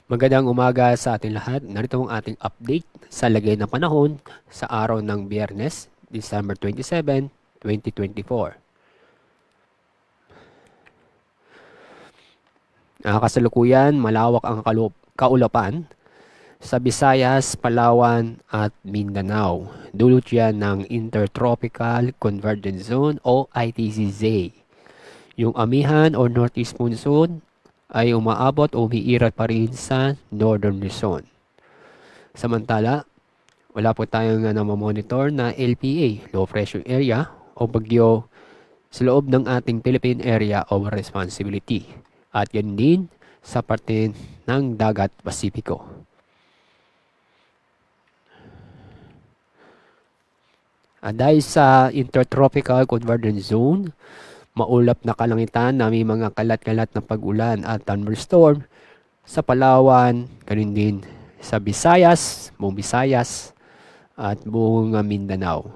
Magandang umaga sa ating lahat. Narito ang ating update sa lagay ng panahon sa araw ng Biyernes, December 27, 2024. Kasalukuyan, malawak ang kaulapan sa Visayas, Palawan at Mindanao. Dulot yan ng Intertropical Convergence Zone o ITCZ. Yung amihan o Northeast Monsoon ay umaabot o umiiral pa rin sa Northern Luzon. Samantala, wala po tayong namamonitor na LPA, Low Pressure Area, o bagyo sa loob ng ating Philippine Area of Responsibility. At yan din sa parte ng Dagat Pasipiko. Dahil sa Intertropical Convergence Zone, maulap na kalangitan na may mga kalat-kalat na pag-ulan at thunderstorm sa Palawan, ganun din sa Visayas, buong Visayas at buong Mindanao.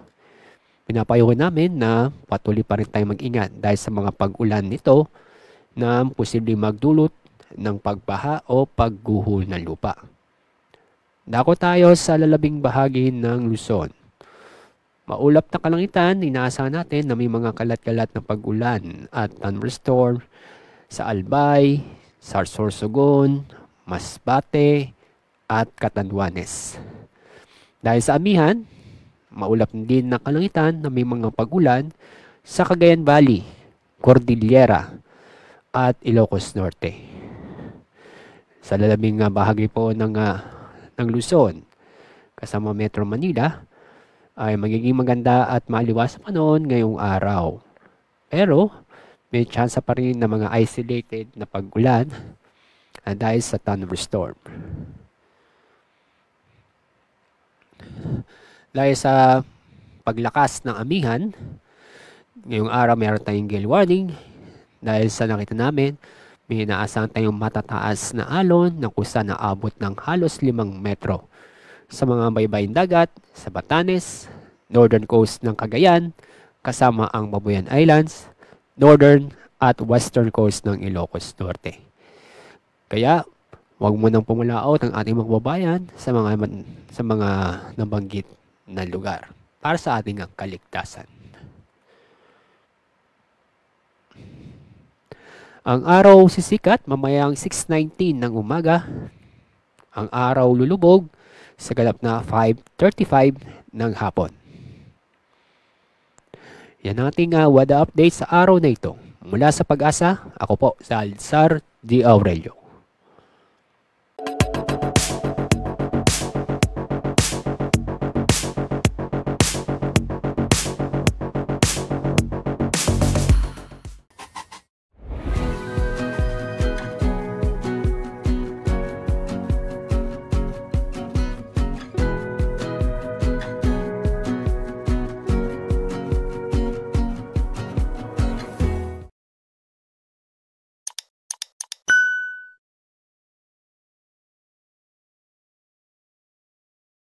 Pinapayuhan namin na patuloy pa rin tayong mag-ingat dahil sa mga pag-ulan nito na posibleng magdulot ng pagbaha o pagguho ng lupa. Dako tayo sa lalabing bahagi ng Luzon. Maulap na kalangitan, inaasahan natin na may mga kalat-kalat na pag-ulan at thunderstorm sa Albay, Sorsogon, Masbate, at Catanduanes. Dahil sa amihan, maulap din na kalangitan na may mga pag-ulan sa Cagayan Valley, Cordillera, at Ilocos Norte. Sa lalabing bahagi po ng Luzon, kasama Metro Manila, ay magiging maganda at maliwas sa panahon ngayong araw. Pero, may chance pa rin na mga isolated na pag-ulan dahil sa thunderstorm. Dahil sa paglakas ng amihan, ngayong araw meron tayong gale warning dahil sa nakita namin, may inaasahan tayong matataas na alon na kusa na abot ng halos 5 metro sa mga baybaying dagat sa Batanes, northern coast ng Cagayan, kasama ang Babuyan Islands, northern at western coast ng Ilocos Norte. Kaya, huwag mo nang pumulaot ang ating mga babayan sa mga nabanggit na lugar para sa ating kaligtasan. Ang araw sisikat mamayang 6:19 ng umaga. Ang araw lulubog sa ganap na 5:35 ng hapon. Yan ang ating WADA update sa araw na ito. Mula sa Pag-asa, ako po, Salazar D. Aurelio.